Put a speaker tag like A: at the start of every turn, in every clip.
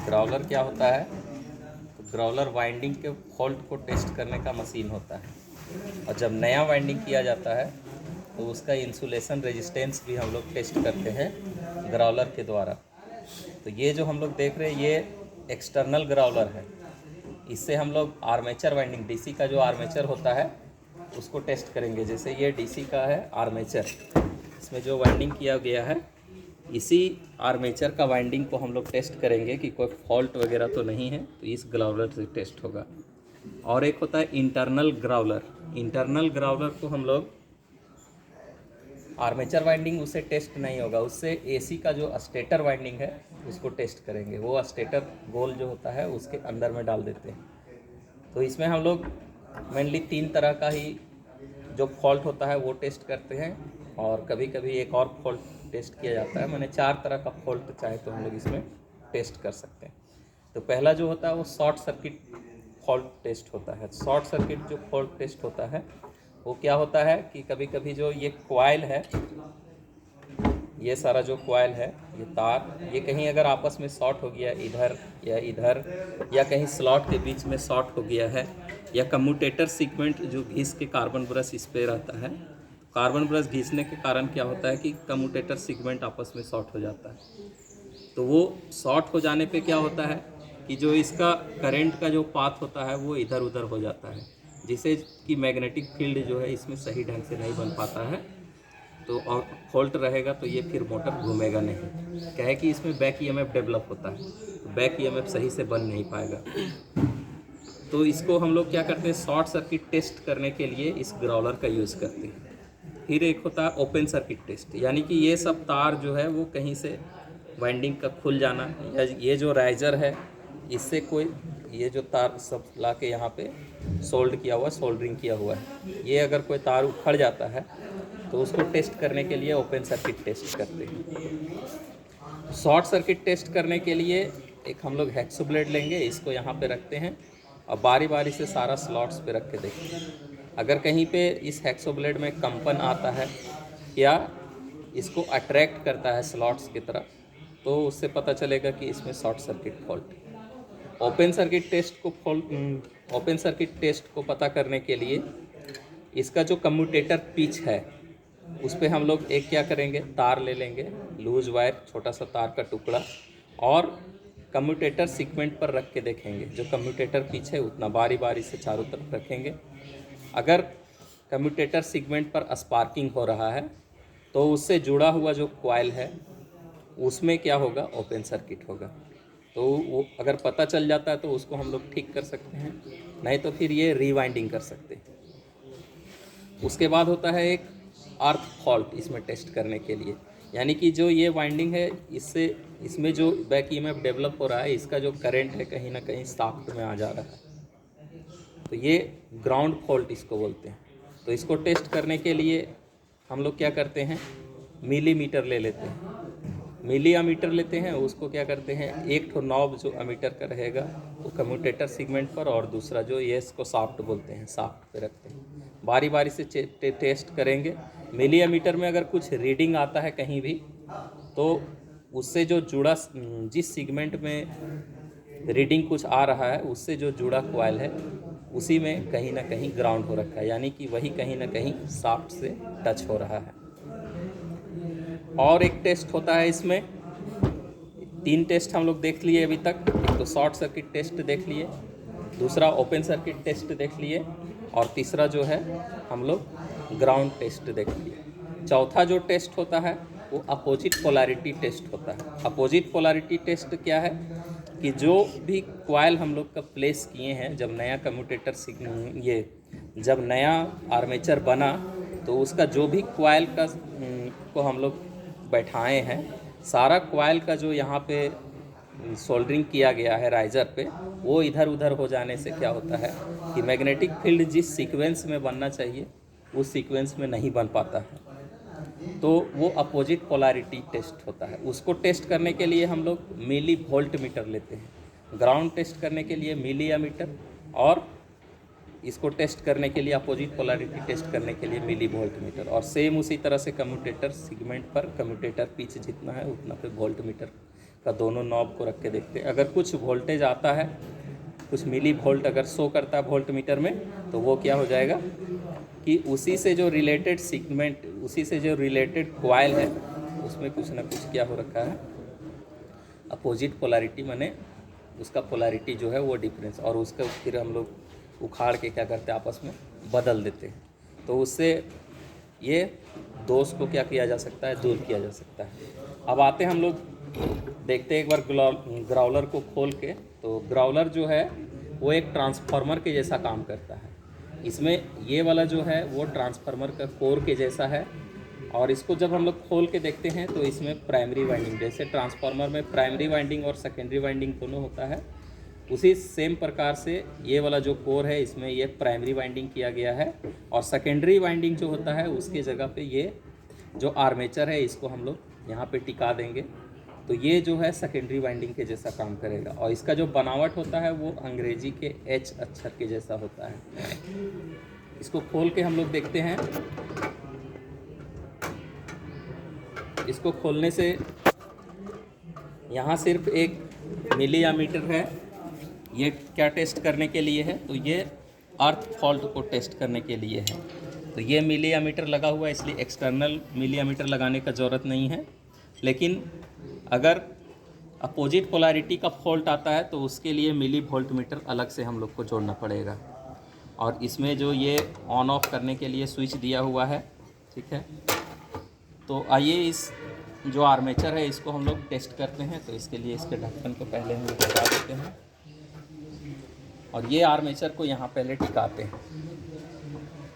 A: Growler क्या होता है? तो ग्राउलर वाइंडिंग के फॉल्ट को टेस्ट करने का मशीन होता है, और जब नया वाइंडिंग किया जाता है तो उसका इंसुलेशन रेजिस्टेंस भी हम लोग टेस्ट करते हैं ग्राउलर के द्वारा। तो ये जो हम लोग देख रहे हैं ये एक्सटर्नल ग्राउलर है। इससे हम लोग आर्मेचर वाइंडिंग, डीसी का जो आर्मेचर होता है उसको टेस्ट करेंगे। जैसे ये डीसी का है आर्मेचर, इसमें जो वाइंडिंग किया गया है इसी आर्मेचर का वाइंडिंग को हम लोग टेस्ट करेंगे कि कोई फॉल्ट वगैरह तो नहीं है, तो इस ग्राउलर से टेस्ट होगा। और एक होता है इंटरनल ग्राउलर। इंटरनल ग्राउलर को हम लोग आर्मेचर वाइंडिंग उससे टेस्ट नहीं होगा, उससे एसी का जो स्टेटर वाइंडिंग है उसको टेस्ट करेंगे। वो स्टेटर गोल जो होता है उसके अंदर में डाल देते हैं। तो इसमें हम लोग मेनली 3 तरह का ही जो फॉल्ट होता है वो टेस्ट करते हैं, और कभी कभी एक और फॉल्ट टेस्ट किया जाता है। मैंने 4 तरह का फॉल्ट चाहे तो हम लोग इसमें टेस्ट कर सकते हैं। तो पहला जो होता है वो शॉर्ट सर्किट फॉल्ट टेस्ट होता है। शॉर्ट सर्किट जो फॉल्ट टेस्ट होता है वो क्या होता है कि कभी कभी जो ये कॉइल है, ये सारा जो कॉइल है, ये तार, ये कहीं अगर आपस में शॉर्ट हो गया इधर या इधर, या कहीं स्लॉट के बीच में शॉर्ट हो गया है, या कम्यूटेटर सीक्वेंट जो घिस के कार्बन ब्रश इस पे रहता है, कार्बन ब्रश घिसने के कारण क्या होता है कि कम्यूटेटर सीक्वेंट आपस में शॉर्ट हो जाता है। तो वो शॉर्ट हो जाने पे क्या होता है कि जो इसका करंट का जो पाथ होता है वो इधर उधर हो जाता है, जिससे कि मैग्नेटिक फील्ड जो है इसमें सही ढंग से नहीं बन पाता है। तो और फॉल्ट रहेगा तो ये फिर मोटर घूमेगा नहीं। क्या है कि इसमें बैक ईएमएफ डेवलप होता है, तो बैक ईएमएफ सही से बन नहीं पाएगा। तो इसको हम लोग क्या करते हैं, शॉर्ट सर्किट टेस्ट करने के लिए इस ग्राउलर का यूज़ करते हैं। फिर एक होता है ओपन सर्किट टेस्ट, यानी कि ये सब तार जो है वो कहीं से वाइंडिंग का खुल जाना, या ये जो राइजर है इससे कोई ये जो तार सब ला के यहाँ पे सोल्ड किया हुआ, सोल्डरिंग किया हुआ है, ये अगर कोई तार उखड़ जाता है तो उसको टेस्ट करने के लिए ओपन सर्किट टेस्ट करते हैं। शॉर्ट सर्किट टेस्ट करने के लिए एक हम लोग हेक्सो ब्लेड लेंगे, इसको यहाँ पे रखते हैं और बारी बारी से सारा स्लॉट्स पे रख के देखते हैं। अगर कहीं पे इस हेक्सो ब्लेड में कंपन आता है या इसको अट्रैक्ट करता है स्लॉट्स की तरफ, तो उससे पता चलेगा कि इसमें शॉर्ट सर्किट फॉल्ट है। ओपन सर्किट टेस्ट को पता करने के लिए इसका जो कम्यूटेटर पिच है उस पर हम लोग एक क्या करेंगे, तार ले लेंगे, लूज वायर, छोटा सा तार का टुकड़ा, और कम्यूटेटर सीक्वेंट पर रख के देखेंगे। जो कम्यूटेटर पिच है उतना बारी बारी से चारों तरफ रखेंगे। अगर कम्यूटेटर सीक्वेंट पर स्पार्किंग हो रहा है तो उससे जुड़ा हुआ जो कॉइल है उसमें क्या होगा, ओपन सर्किट होगा। तो वो अगर पता चल जाता है तो उसको हम लोग ठीक कर सकते हैं, नहीं तो फिर ये रीवाइंडिंग कर सकते हैं। उसके बाद होता है एक अर्थ फॉल्ट इसमें टेस्ट करने के लिए, यानी कि जो ये वाइंडिंग है इससे इसमें जो बैक ईएमएफ डेवलप हो रहा है, इसका जो करंट है कहीं ना कहीं शाफ्ट में आ जा रहा है, तो ये ग्राउंड फॉल्ट इसको बोलते हैं। तो इसको टेस्ट करने के लिए हम लोग क्या करते हैं, मिलीमीटर ले लेते हैं, मिली अमीटर लेते हैं। उसको क्या करते हैं, एक ठो नॉब जो अमीटर का रहेगा वो कम्यूटेटर सीगमेंट पर, और दूसरा जो ये इसको शाफ्ट बोलते हैं, शाफ्ट पे रखते हैं। बारी बारी से टेस्ट करेंगे। मिली अमीटर में अगर कुछ रीडिंग आता है कहीं भी, तो उससे जो जुड़ा, जिस सीगमेंट में रीडिंग कुछ आ रहा है उससे जो जुड़ा कॉइल है उसी में कहीं ना कहीं ग्राउंड हो रखा है, यानी कि वही कहीं ना कहीं शाफ्ट से टच हो रहा है। और एक टेस्ट होता है इसमें, 3 टेस्ट हम लोग देख लिए अभी तक। एक तो शॉर्ट सर्किट टेस्ट देख लिए, दूसरा ओपन सर्किट टेस्ट देख लिए, और तीसरा जो है हम लोग ग्राउंड टेस्ट देख लिए। चौथा जो टेस्ट होता है वो अपोजिट पोलैरिटी टेस्ट होता है। अपोजिट पोलैरिटी टेस्ट क्या है कि जो भी कॉइल हम लोग का प्लेस किए हैं, जब नया कम्यूटेटर ये जब नया आर्मेचर बना तो उसका जो भी कॉइल का को हम लोग बैठाए हैं, सारा कॉइल का जो यहाँ पे सोल्डरिंग किया गया है राइजर पे, वो इधर उधर हो जाने से क्या होता है कि मैग्नेटिक फील्ड जिस सीक्वेंस में बनना चाहिए उस सीक्वेंस में नहीं बन पाता है, तो वो अपोजिट पोलैरिटी टेस्ट होता है। उसको टेस्ट करने के लिए हम लोग मिली वोल्ट मीटर लेते हैं, ग्राउंड टेस्ट करने के लिए मिली एमीटर, और इसको टेस्ट करने के लिए अपोजिट पोलैरिटी टेस्ट करने के लिए मिली वोल्ट मीटर। और सेम उसी तरह से कम्यूटेटर सीगमेंट पर कम्यूटेटर पिच जितना है उतना पे वोल्ट मीटर का दोनों नॉब को रख के देखते हैं। अगर कुछ वोल्टेज आता है, कुछ मिली वोल्ट अगर शो करता है वोल्ट मीटर में, तो वो क्या हो जाएगा कि उसी से जो रिलेटेड सेगमेंट, उसी से जो रिलेटेड कॉइल है, उसमें कुछ ना कुछ क्या हो रखा है, अपोजिट पोलैरिटी, माने उसका पोलैरिटी जो है वो डिफरेंस, और उसका फिर हम लोग उखाड़ के क्या करते हैं, आपस में बदल देते हैं। तो उससे ये दोष को क्या किया जा सकता है, दूर किया जा सकता है। अब आते हैं हम लोग देखते हैं एक बार ग्राउलर को खोल के। तो ग्राउलर जो है वो एक ट्रांसफार्मर के जैसा काम करता है। इसमें ये वाला जो है वो ट्रांसफार्मर का कोर के जैसा है, और इसको जब हम लोग खोल के देखते हैं तो इसमें प्राइमरी वाइंडिंग, जैसे ट्रांसफार्मर में प्राइमरी वाइंडिंग और सेकेंडरी वाइंडिंग दोनों होता है, उसी सेम प्रकार से ये वाला जो कोर है इसमें ये प्राइमरी वाइंडिंग किया गया है, और सेकेंडरी वाइंडिंग जो होता है उसकी जगह पे ये जो आर्मेचर है इसको हम लोग यहाँ पे टिका देंगे। तो ये जो है सेकेंडरी वाइंडिंग के जैसा काम करेगा, और इसका जो बनावट होता है वो अंग्रेजी के एच अक्षर के जैसा होता है। इसको खोल के हम लोग देखते हैं। इसको खोलने से यहाँ सिर्फ एक मिली एमीटर है, ये क्या टेस्ट करने के लिए है, तो ये अर्थ फॉल्ट को टेस्ट करने के लिए है। तो ये मिली एमीटर लगा हुआ है, इसलिए एक्सटर्नल मिली एमीटर लगाने का ज़रूरत नहीं है। लेकिन अगर अपोजिट पोलैरिटी का फॉल्ट आता है तो उसके लिए मिली वोल्ट मीटर अलग से हम लोग को जोड़ना पड़ेगा। और इसमें जो ये ऑन ऑफ करने के लिए स्विच दिया हुआ है, ठीक है। तो आइए इस जो आर्मेचर है इसको हम लोग टेस्ट करते हैं। तो इसके लिए इसके ढक्कन को पहले हम लोग हटा देते हैं, और ये आर्मेचर को यहाँ पहले टिकाते हैं।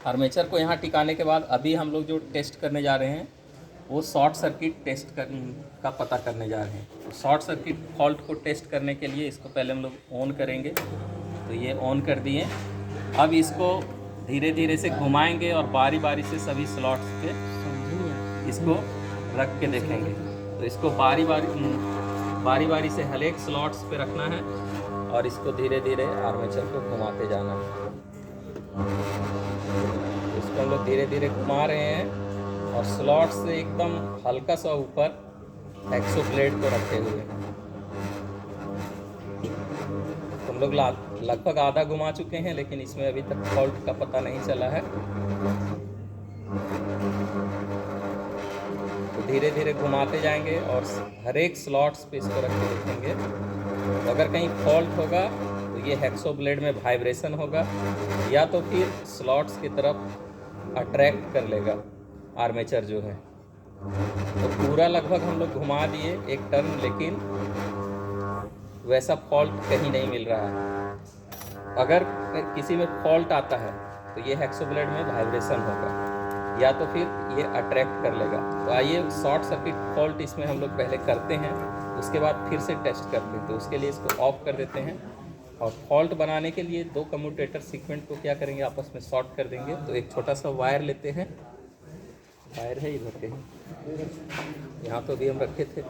A: आर्मेचर को यहाँ टिकाने के बाद अभी हम लोग जो टेस्ट करने जा रहे हैं वो शॉर्ट सर्किट टेस्ट का पता करने जा रहे हैं। तो शॉर्ट सर्किट फॉल्ट को टेस्ट करने के लिए इसको पहले हम लोग ऑन करेंगे। तो ये ऑन कर दिए। अब इसको धीरे धीरे से घुमाएंगे और बारी बारी से सभी स्लॉट्स पे इसको रख के देखेंगे। तो इसको बारी बारी से हर एक स्लॉट्स पे रखना है, और इसको धीरे धीरे आर्मेचर को घुमाते जाना है। इसको हम लोग धीरे धीरे घुमा रहे हैं, और स्लॉट से एकदम हल्का सा ऊपर एक्सो ब्लेड को रखे हुए हैं। हम लोग लगभग आधा घुमा चुके हैं, लेकिन इसमें अभी तक फॉल्ट का पता नहीं चला है। तो धीरे धीरे घुमाते जाएंगे और हर एक स्लॉट्स पे इसको रख के देखेंगे। तो अगर कहीं फॉल्ट होगा तो ये हेक्सो ब्लेड में वाइब्रेशन होगा, या तो फिर स्लॉट्स की तरफ अट्रैक्ट कर लेगा आर्मेचर जो है। तो पूरा लगभग हम लोग घुमा दिए एक टर्न, लेकिन वैसा फॉल्ट कहीं नहीं मिल रहा है। अगर किसी में फॉल्ट आता है तो ये हेक्सो ब्लेड में वाइब्रेशन होगा, या तो फिर ये अट्रैक्ट कर लेगा। तो आइए शॉर्ट सर्किट फॉल्ट इसमें हम लोग पहले करते हैं, उसके बाद फिर से टेस्ट करते हैं। तो उसके लिए इसको ऑफ कर देते हैं, और फॉल्ट बनाने के लिए दो कम्यूटेटर सीक्वेंट को क्या करेंगे, आपस में शॉर्ट कर देंगे। तो एक छोटा सा वायर लेते हैं, वायर है इधर के, यहाँ तो भी हम रखे थे।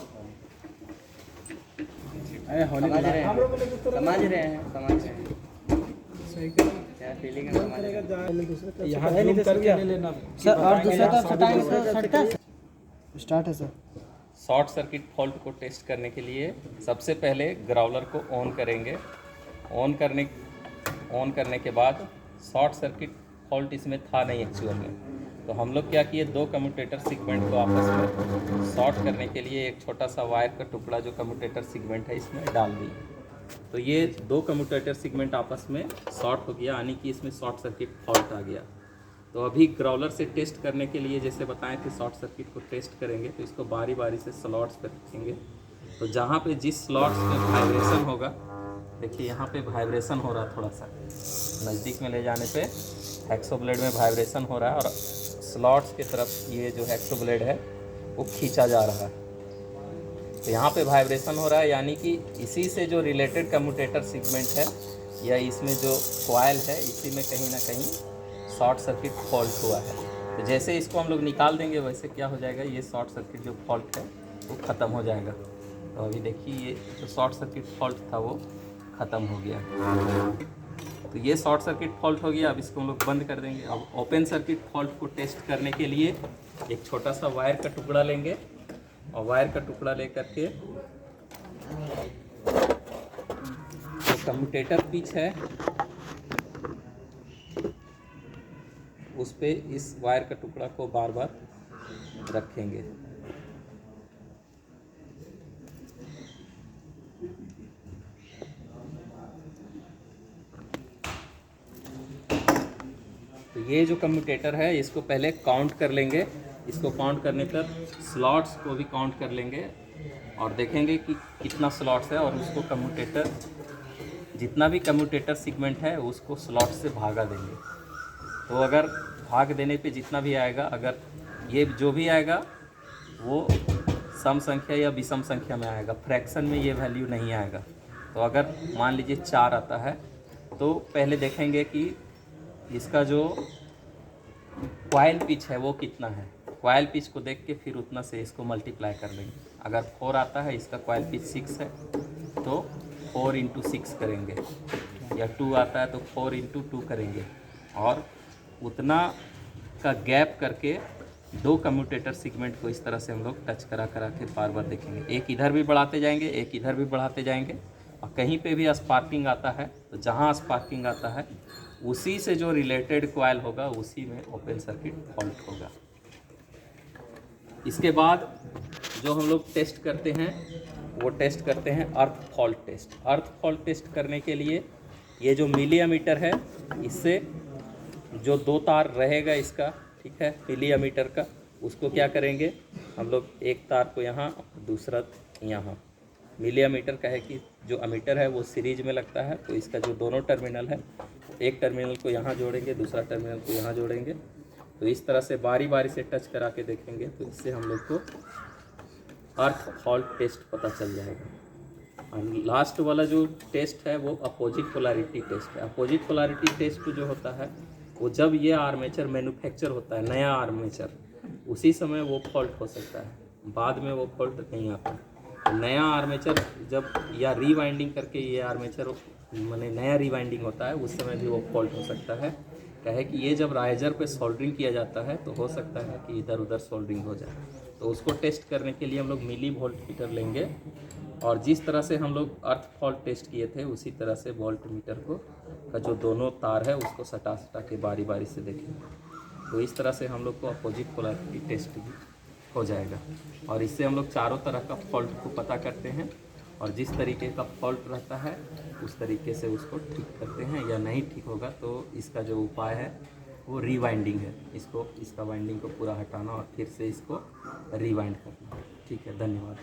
A: समझ रहे हैं क्या फीलिंग है, यहाँ जूम करके ले लेना सर, और दूसरा तरफ सटाएंगे। स्टार्ट है सर। शॉर्ट सर्किट फॉल्ट को टेस्ट करने के लिए सबसे पहले ग्राउलर को ऑन करेंगे। ऑन करने के बाद शॉर्ट सर्किट फॉल्ट इसमें था नहीं एक्चुअल में, तो हम लोग क्या किए, दो कम्यूटेटर सेगमेंट को आपस में शॉर्ट करने के लिए एक छोटा सा वायर का टुकड़ा जो कम्यूटेटर सेगमेंट है इसमें डाल दिए। तो ये दो कम्यूटेटर सेगमेंट आपस में शॉर्ट हो गया, यानी कि इसमें शॉर्ट सर्किट फॉल्ट आ गया। तो अभी ग्राउलर से टेस्ट करने के लिए जैसे बताएं थे शॉर्ट सर्किट को टेस्ट करेंगे, तो इसको बारी बारी से स्लॉट्स पर रखेंगे। तो जहाँ पे जिस स्लॉट्स में वाइब्रेशन होगा, देखिए यहाँ पे वाइब्रेशन हो रहा है, थोड़ा सा नज़दीक में ले जाने पे हेक्सो ब्लेड में वाइब्रेशन हो रहा है, और स्लॉट्स की तरफ ये जो हेक्सो ब्लेड है वो खींचा जा रहा है। तो यहाँ पे वाइब्रेशन हो रहा है, यानी कि इसी से जो रिलेटेड कम्यूटेटर सेगमेंट है या इसमें जो कॉइल है, इसी में कहीं ना कहीं शॉर्ट सर्किट फॉल्ट हुआ है। तो जैसे इसको हम लोग निकाल देंगे वैसे क्या हो जाएगा, ये शॉर्ट सर्किट जो फॉल्ट है वो ख़त्म हो जाएगा। तो अभी देखिए ये जो शॉर्ट सर्किट फॉल्ट था वो ख़त्म हो गया। तो ये शॉर्ट सर्किट फॉल्ट हो गया। अब इसको हम लोग बंद कर देंगे। अब ओपन सर्किट फॉल्ट को टेस्ट करने के लिए एक छोटा सा वायर का टुकड़ा लेंगे, और वायर का टुकड़ा लेकर के जो कम्यूटेटर पिच है उस पे इस वायर का टुकड़ा को बार बार रखेंगे। तो ये जो कम्यूटेटर है इसको पहले काउंट कर लेंगे। इसको काउंट करने पर स्लॉट्स को भी काउंट कर लेंगे और देखेंगे कि कितना स्लॉट्स है, और उसको कम्यूटेटर जितना भी कम्यूटेटर सेगमेंट है उसको स्लॉट से भागा देंगे। तो अगर भाग देने पे जितना भी आएगा, अगर ये जो भी आएगा वो सम संख्या या विषम संख्या में आएगा, फ्रैक्शन में ये वैल्यू नहीं आएगा। तो अगर मान लीजिए 4 आता है तो पहले देखेंगे कि इसका जो क्वाइल पिच है वो कितना है। क्वाइल पिच को देख के फिर उतना से इसको मल्टीप्लाई कर लेंगे। अगर 4 आता है, इसका क्वाइल पिच 6 है तो 4 इंटू 6 करेंगे, या 2 आता है तो 4 इंटू 2 करेंगे, और उतना का गैप करके 2 कम्यूटेटर सेगमेंट को इस तरह से हम लोग टच करा के बार बार देखेंगे। एक इधर भी बढ़ाते जाएंगे, एक इधर भी बढ़ाते जाएंगे, और कहीं पे भी स्पार्किंग आता है तो जहाँ स्पार्किंग आता है उसी से जो रिलेटेड कॉइल होगा उसी में ओपन सर्किट फॉल्ट होगा। इसके बाद जो हम लोग टेस्ट करते हैं वो टेस्ट करते हैं earth fault test. Earth fault test करने के लिए ये जो मिलीमीटर है, इससे जो 2 तार रहेगा इसका, ठीक है, मिलीमीटर का, उसको क्या करेंगे हम लोग, एक तार को यहाँ, दूसरा यहाँ। मिलीमीटर का है कि जो अमीटर है वो सीरीज में लगता है, तो इसका जो दोनों टर्मिनल है, एक टर्मिनल को यहाँ जोड़ेंगे, दूसरा टर्मिनल को यहाँ जोड़ेंगे। तो इस तरह से बारी बारी से टच करा के देखेंगे, तो इससे हम लोग को अर्थ फॉल्ट टेस्ट पता चल जाएगा। और लास्ट वाला जो टेस्ट है वो अपोजिट पोलैरिटी टेस्ट है। अपोजिट पोलैरिटी टेस्ट जो होता है वो जब ये आर्मेचर मैन्युफैक्चर होता है, नया आर्मेचर, उसी समय वो फॉल्ट हो सकता है, बाद में वो फॉल्ट नहीं आता। तो नया आर्मेचर जब या रीवाइंडिंग करके ये आर्मेचर माने नया रीवाइंडिंग होता है, उस समय भी वो फॉल्ट हो सकता है। क्या है कि ये जब राइजर पे सोल्डरिंग किया जाता है तो हो सकता है कि इधर उधर सोल्डरिंग हो जाए। तो उसको टेस्ट करने के लिए हम लोग मिली वोल्ट मीटर लेंगे, और जिस तरह से हम लोग अर्थ फॉल्ट टेस्ट किए थे उसी तरह से वोल्ट मीटर को का जो दोनों तार है उसको सटा के बारी बारी से देखेंगे। तो इस तरह से हम लोग को अपोजिट पोलैरिटी टेस्ट भी हो जाएगा, और इससे हम लोग चारों तरह का फॉल्ट को पता करते हैं, और जिस तरीके का फॉल्ट रहता है उस तरीके से उसको ठीक करते हैं। या नहीं ठीक होगा तो इसका जो उपाय है वो रीवाइंडिंग है, इसका वाइंडिंग को पूरा हटाना और फिर से इसको रीवाइंड करना। ठीक है, धन्यवाद।